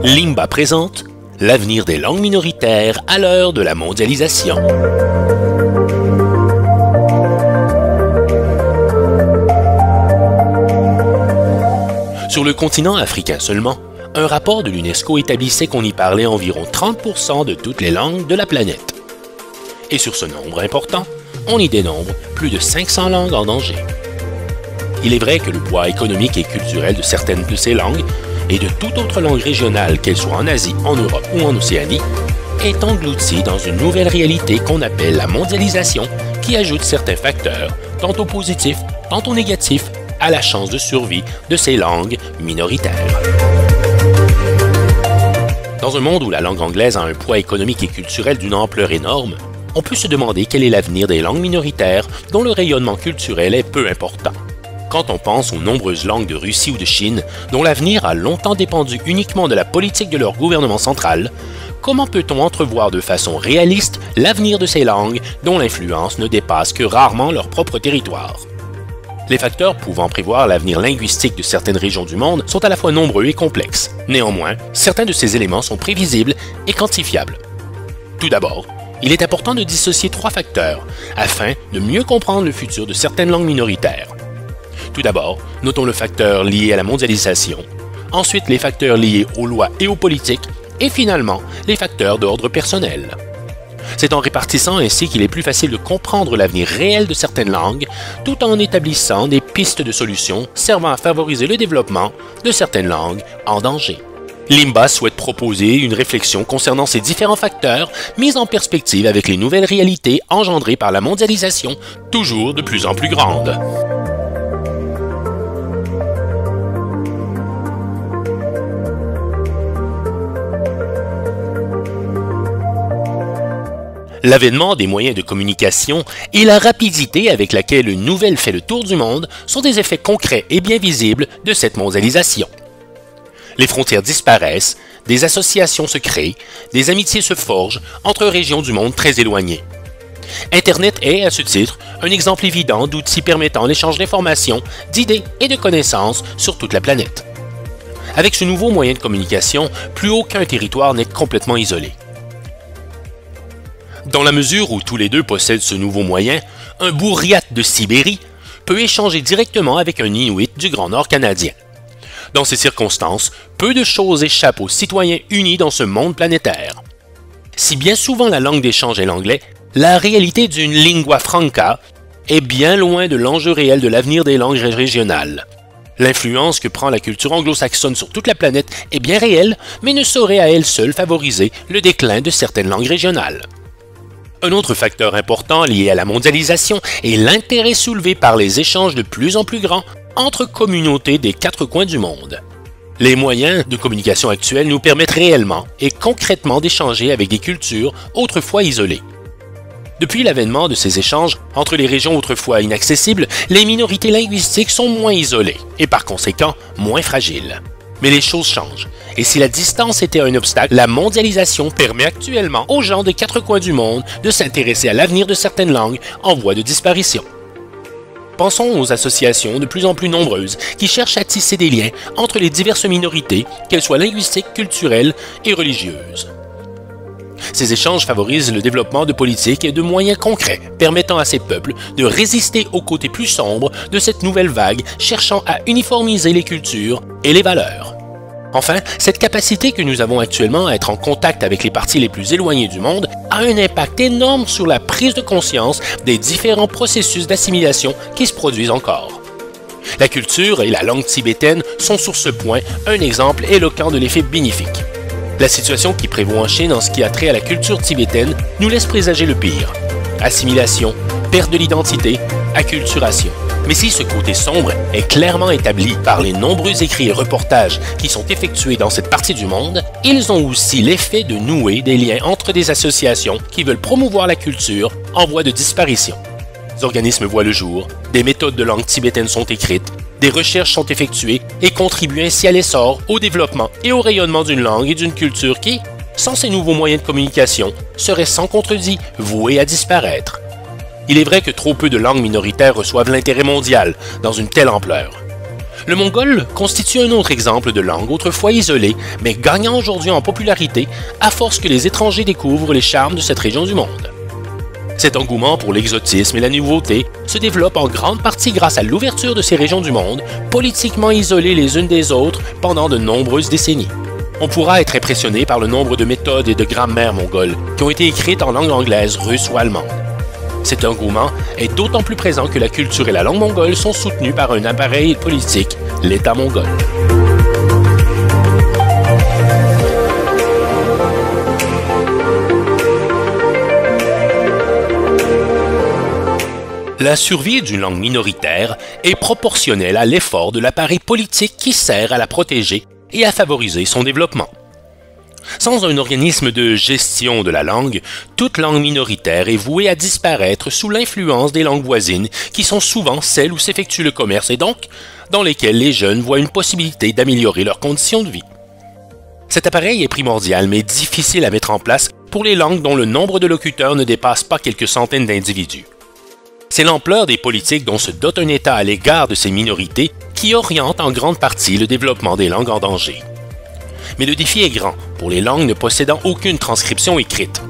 Limba présente l'avenir des langues minoritaires à l'heure de la mondialisation. Sur le continent africain seulement, un rapport de l'UNESCO établissait qu'on y parlait environ 30% de toutes les langues de la planète. Et sur ce nombre important, on y dénombre plus de 500 langues en danger. Il est vrai que le poids économique et culturel de certaines de ces langues et de toute autre langue régionale, qu'elle soit en Asie, en Europe ou en Océanie, est englouti dans une nouvelle réalité qu'on appelle la mondialisation, qui ajoute certains facteurs, tantôt positifs, tantôt négatifs, à la chance de survie de ces langues minoritaires. Dans un monde où la langue anglaise a un poids économique et culturel d'une ampleur énorme, on peut se demander quel est l'avenir des langues minoritaires dont le rayonnement culturel est peu important. Quand on pense aux nombreuses langues de Russie ou de Chine, dont l'avenir a longtemps dépendu uniquement de la politique de leur gouvernement central, comment peut-on entrevoir de façon réaliste l'avenir de ces langues dont l'influence ne dépasse que rarement leur propre territoire? Les facteurs pouvant prévoir l'avenir linguistique de certaines régions du monde sont à la fois nombreux et complexes. Néanmoins, certains de ces éléments sont prévisibles et quantifiables. Tout d'abord, il est important de dissocier trois facteurs afin de mieux comprendre le futur de certaines langues minoritaires. Tout d'abord, notons le facteur lié à la mondialisation, ensuite les facteurs liés aux lois et aux politiques, et finalement les facteurs d'ordre personnel. C'est en répartissant ainsi qu'il est plus facile de comprendre l'avenir réel de certaines langues, tout en établissant des pistes de solutions servant à favoriser le développement de certaines langues en danger. Limba souhaite proposer une réflexion concernant ces différents facteurs mis en perspective avec les nouvelles réalités engendrées par la mondialisation, toujours de plus en plus grande. L'avènement des moyens de communication et la rapidité avec laquelle une nouvelle fait le tour du monde sont des effets concrets et bien visibles de cette mondialisation. Les frontières disparaissent, des associations se créent, des amitiés se forgent entre régions du monde très éloignées. Internet est, à ce titre, un exemple évident d'outils permettant l'échange d'informations, d'idées et de connaissances sur toute la planète. Avec ce nouveau moyen de communication, plus aucun territoire n'est complètement isolé. Dans la mesure où tous les deux possèdent ce nouveau moyen, un Buryat de Sibérie peut échanger directement avec un Inuit du Grand Nord canadien. Dans ces circonstances, peu de choses échappent aux citoyens unis dans ce monde planétaire. Si bien souvent la langue d'échange est l'anglais, la réalité d'une lingua franca est bien loin de l'enjeu réel de l'avenir des langues régionales. L'influence que prend la culture anglo-saxonne sur toute la planète est bien réelle, mais ne saurait à elle seule favoriser le déclin de certaines langues régionales. Un autre facteur important lié à la mondialisation est l'intérêt soulevé par les échanges de plus en plus grands entre communautés des quatre coins du monde. Les moyens de communication actuels nous permettent réellement et concrètement d'échanger avec des cultures autrefois isolées. Depuis l'avènement de ces échanges entre les régions autrefois inaccessibles, les minorités linguistiques sont moins isolées et par conséquent moins fragiles. Mais les choses changent, et si la distance était un obstacle, la mondialisation permet actuellement aux gens des quatre coins du monde de s'intéresser à l'avenir de certaines langues en voie de disparition. Pensons aux associations de plus en plus nombreuses qui cherchent à tisser des liens entre les diverses minorités, qu'elles soient linguistiques, culturelles et religieuses. Ces échanges favorisent le développement de politiques et de moyens concrets permettant à ces peuples de résister au côté plus sombre de cette nouvelle vague cherchant à uniformiser les cultures et les valeurs. Enfin, cette capacité que nous avons actuellement à être en contact avec les parties les plus éloignées du monde a un impact énorme sur la prise de conscience des différents processus d'assimilation qui se produisent encore. La culture et la langue tibétaine sont sur ce point un exemple éloquent de l'effet bénéfique. La situation qui prévaut en Chine en ce qui a trait à la culture tibétaine nous laisse présager le pire. Assimilation, perte de l'identité, acculturation. Mais si ce côté sombre est clairement établi par les nombreux écrits et reportages qui sont effectués dans cette partie du monde, ils ont aussi l'effet de nouer des liens entre des associations qui veulent promouvoir la culture en voie de disparition. Des organismes voient le jour, des méthodes de langue tibétaine sont écrites, des recherches sont effectuées et contribuent ainsi à l'essor, au développement et au rayonnement d'une langue et d'une culture qui, sans ces nouveaux moyens de communication, seraient sans contredit voués à disparaître. Il est vrai que trop peu de langues minoritaires reçoivent l'intérêt mondial dans une telle ampleur. Le mongol constitue un autre exemple de langue autrefois isolée, mais gagnant aujourd'hui en popularité à force que les étrangers découvrent les charmes de cette région du monde. Cet engouement pour l'exotisme et la nouveauté se développe en grande partie grâce à l'ouverture de ces régions du monde, politiquement isolées les unes des autres pendant de nombreuses décennies. On pourra être impressionné par le nombre de méthodes et de grammaires mongoles qui ont été écrites en langue anglaise, russe ou allemande. Cet engouement est d'autant plus présent que la culture et la langue mongole sont soutenues par un appareil politique, l'État mongol. La survie d'une langue minoritaire est proportionnelle à l'effort de l'appareil politique qui sert à la protéger et à favoriser son développement. Sans un organisme de gestion de la langue, toute langue minoritaire est vouée à disparaître sous l'influence des langues voisines qui sont souvent celles où s'effectue le commerce et donc dans lesquelles les jeunes voient une possibilité d'améliorer leurs conditions de vie. Cet appareil est primordial mais difficile à mettre en place pour les langues dont le nombre de locuteurs ne dépasse pas quelques centaines d'individus. C'est l'ampleur des politiques dont se dote un État à l'égard de ces minorités qui oriente en grande partie le développement des langues en danger. Mais le défi est grand pour les langues ne possédant aucune transcription écrite.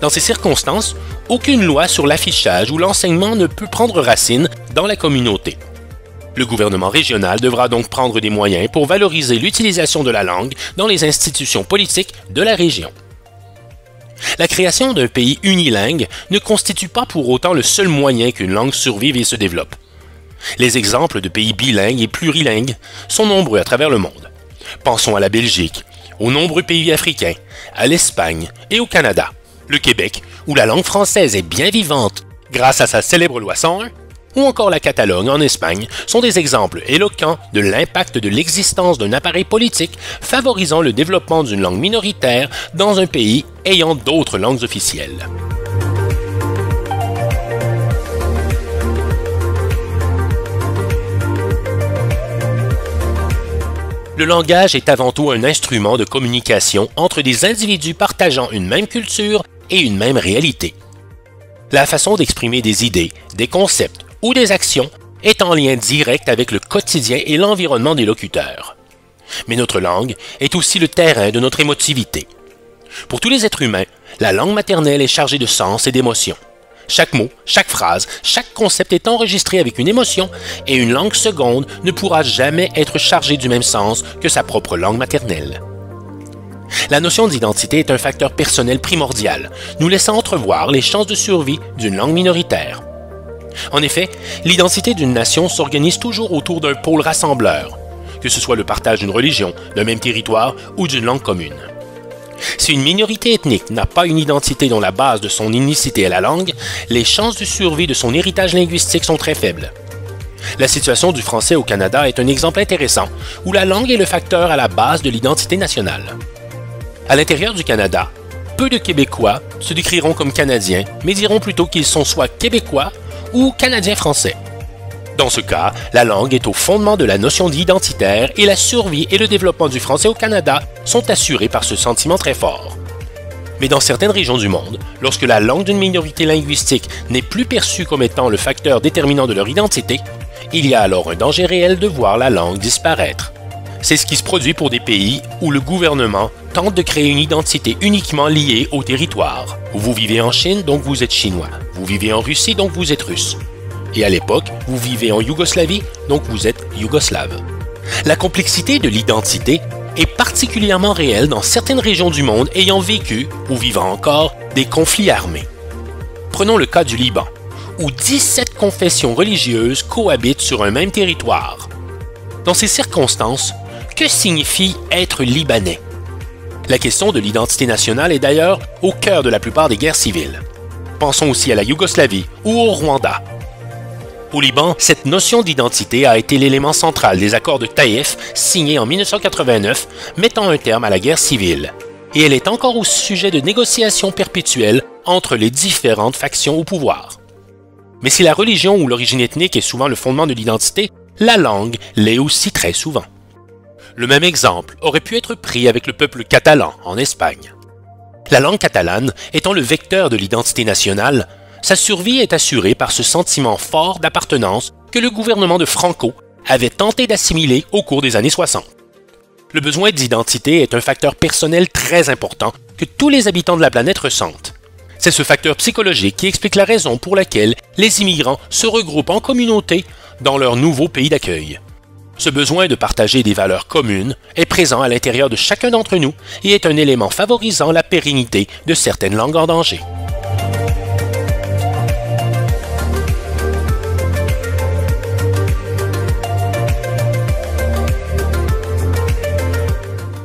Dans ces circonstances, aucune loi sur l'affichage ou l'enseignement ne peut prendre racine dans la communauté. Le gouvernement régional devra donc prendre des moyens pour valoriser l'utilisation de la langue dans les institutions politiques de la région. La création d'un pays unilingue ne constitue pas pour autant le seul moyen qu'une langue survive et se développe. Les exemples de pays bilingues et plurilingues sont nombreux à travers le monde. Pensons à la Belgique, aux nombreux pays africains, à l'Espagne et au Canada, le Québec, où la langue française est bien vivante grâce à sa célèbre loi 101, ou encore la Catalogne en Espagne, sont des exemples éloquents de l'impact de l'existence d'un appareil politique favorisant le développement d'une langue minoritaire dans un pays ayant d'autres langues officielles. Le langage est avant tout un instrument de communication entre des individus partageant une même culture et une même réalité. La façon d'exprimer des idées, des concepts ou des actions est en lien direct avec le quotidien et l'environnement des locuteurs. Mais notre langue est aussi le terrain de notre émotivité. Pour tous les êtres humains, la langue maternelle est chargée de sens et d'émotions. Chaque mot, chaque phrase, chaque concept est enregistré avec une émotion et une langue seconde ne pourra jamais être chargée du même sens que sa propre langue maternelle. La notion d'identité est un facteur personnel primordial, nous laissant entrevoir les chances de survie d'une langue minoritaire. En effet, l'identité d'une nation s'organise toujours autour d'un pôle rassembleur, que ce soit le partage d'une religion, d'un même territoire ou d'une langue commune. Si une minorité ethnique n'a pas une identité dont la base de son unicité est la langue, les chances de survie de son héritage linguistique sont très faibles. La situation du français au Canada est un exemple intéressant où la langue est le facteur à la base de l'identité nationale. À l'intérieur du Canada, peu de Québécois se décriront comme Canadiens, mais diront plutôt qu'ils sont soit Québécois ou Canadiens français. Dans ce cas, la langue est au fondement de la notion d'identitaire et la survie et le développement du français au Canada sont assurés par ce sentiment très fort. Mais dans certaines régions du monde, lorsque la langue d'une minorité linguistique n'est plus perçue comme étant le facteur déterminant de leur identité, il y a alors un danger réel de voir la langue disparaître. C'est ce qui se produit pour des pays où le gouvernement tente de créer une identité uniquement liée au territoire. Vous vivez en Chine, donc vous êtes chinois. Vous vivez en Russie, donc vous êtes russe. Et à l'époque, vous vivez en Yougoslavie, donc vous êtes yougoslave. La complexité de l'identité est particulièrement réelle dans certaines régions du monde ayant vécu, ou vivant encore, des conflits armés. Prenons le cas du Liban, où 17 confessions religieuses cohabitent sur un même territoire. Dans ces circonstances, que signifie être libanais? La question de l'identité nationale est d'ailleurs au cœur de la plupart des guerres civiles. Pensons aussi à la Yougoslavie ou au Rwanda. Au Liban, cette notion d'identité a été l'élément central des accords de Taïf signés en 1989, mettant un terme à la guerre civile. Et elle est encore au sujet de négociations perpétuelles entre les différentes factions au pouvoir. Mais si la religion ou l'origine ethnique est souvent le fondement de l'identité, la langue l'est aussi très souvent. Le même exemple aurait pu être pris avec le peuple catalan en Espagne. La langue catalane étant le vecteur de l'identité nationale, sa survie est assurée par ce sentiment fort d'appartenance que le gouvernement de Franco avait tenté d'assimiler au cours des années 60. Le besoin d'identité est un facteur personnel très important que tous les habitants de la planète ressentent. C'est ce facteur psychologique qui explique la raison pour laquelle les immigrants se regroupent en communauté dans leur nouveau pays d'accueil. Ce besoin de partager des valeurs communes est présent à l'intérieur de chacun d'entre nous et est un élément favorisant la pérennité de certaines langues en danger.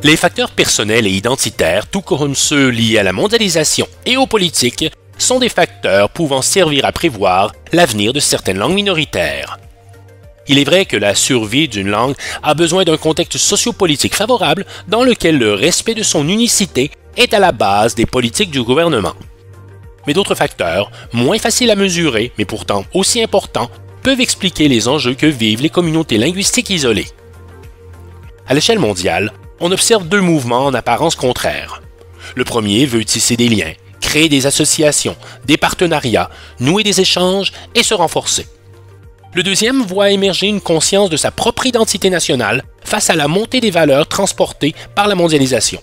Les facteurs personnels et identitaires, tout comme ceux liés à la mondialisation et aux politiques, sont des facteurs pouvant servir à prévoir l'avenir de certaines langues minoritaires. Il est vrai que la survie d'une langue a besoin d'un contexte sociopolitique favorable dans lequel le respect de son unicité est à la base des politiques du gouvernement. Mais d'autres facteurs, moins faciles à mesurer, mais pourtant aussi importants, peuvent expliquer les enjeux que vivent les communautés linguistiques isolées. À l'échelle mondiale, on observe deux mouvements en apparence contraires. Le premier veut tisser des liens, créer des associations, des partenariats, nouer des échanges et se renforcer. Le deuxième voit émerger une conscience de sa propre identité nationale face à la montée des valeurs transportées par la mondialisation.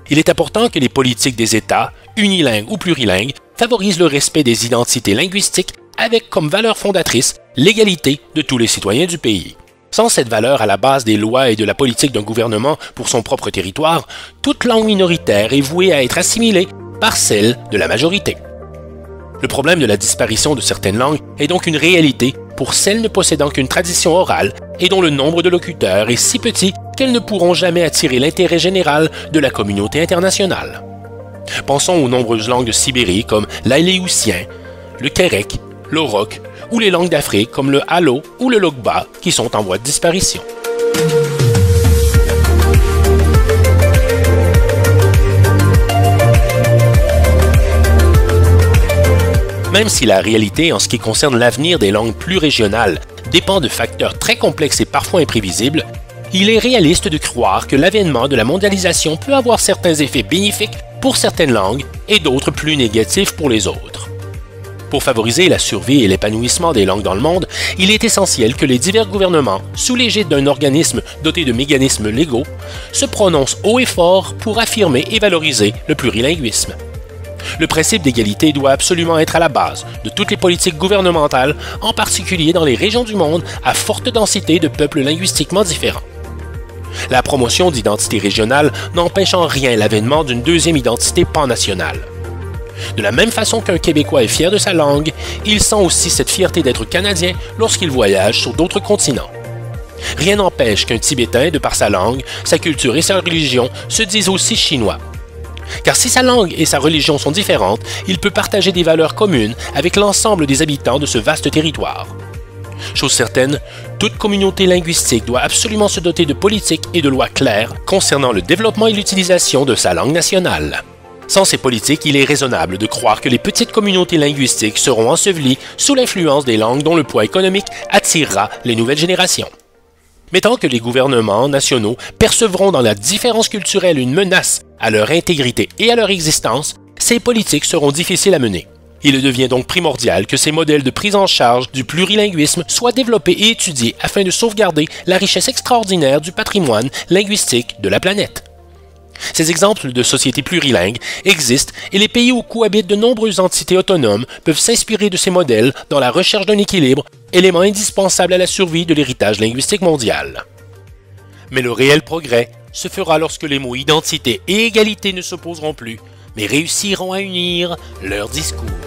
Il est important que les politiques des États, unilingues ou plurilingues, favorisent le respect des identités linguistiques avec comme valeur fondatrice l'égalité de tous les citoyens du pays. Sans cette valeur à la base des lois et de la politique d'un gouvernement pour son propre territoire, toute langue minoritaire est vouée à être assimilée par celle de la majorité. Le problème de la disparition de certaines langues est donc une réalité pour celles ne possédant qu'une tradition orale et dont le nombre de locuteurs est si petit qu'elles ne pourront jamais attirer l'intérêt général de la communauté internationale. Pensons aux nombreuses langues de Sibérie comme l'aléoutien, le kérek, l'orok ou les langues d'Afrique comme le halo ou le logba qui sont en voie de disparition. Même si la réalité en ce qui concerne l'avenir des langues plus régionales dépend de facteurs très complexes et parfois imprévisibles, il est réaliste de croire que l'avènement de la mondialisation peut avoir certains effets bénéfiques pour certaines langues et d'autres plus négatifs pour les autres. Pour favoriser la survie et l'épanouissement des langues dans le monde, il est essentiel que les divers gouvernements, sous l'égide d'un organisme doté de mécanismes légaux, se prononcent haut et fort pour affirmer et valoriser le plurilinguisme. Le principe d'égalité doit absolument être à la base de toutes les politiques gouvernementales, en particulier dans les régions du monde à forte densité de peuples linguistiquement différents. La promotion d'identités régionales n'empêche en rien l'avènement d'une deuxième identité pan-nationale. De la même façon qu'un Québécois est fier de sa langue, il sent aussi cette fierté d'être Canadien lorsqu'il voyage sur d'autres continents. Rien n'empêche qu'un Tibétain, de par sa langue, sa culture et sa religion, se dise aussi chinois. Car si sa langue et sa religion sont différentes, il peut partager des valeurs communes avec l'ensemble des habitants de ce vaste territoire. Chose certaine, toute communauté linguistique doit absolument se doter de politiques et de lois claires concernant le développement et l'utilisation de sa langue nationale. Sans ces politiques, il est raisonnable de croire que les petites communautés linguistiques seront ensevelies sous l'influence des langues dont le poids économique attirera les nouvelles générations. Mais tant que les gouvernements nationaux percevront dans la différence culturelle une menace à leur intégrité et à leur existence, ces politiques seront difficiles à mener. Il devient donc primordial que ces modèles de prise en charge du plurilinguisme soient développés et étudiés afin de sauvegarder la richesse extraordinaire du patrimoine linguistique de la planète. Ces exemples de sociétés plurilingues existent et les pays où cohabitent de nombreuses entités autonomes peuvent s'inspirer de ces modèles dans la recherche d'un équilibre, élément indispensable à la survie de l'héritage linguistique mondial. Mais le réel progrès se fera lorsque les mots identité et égalité ne s'opposeront plus, mais réussiront à unir leurs discours.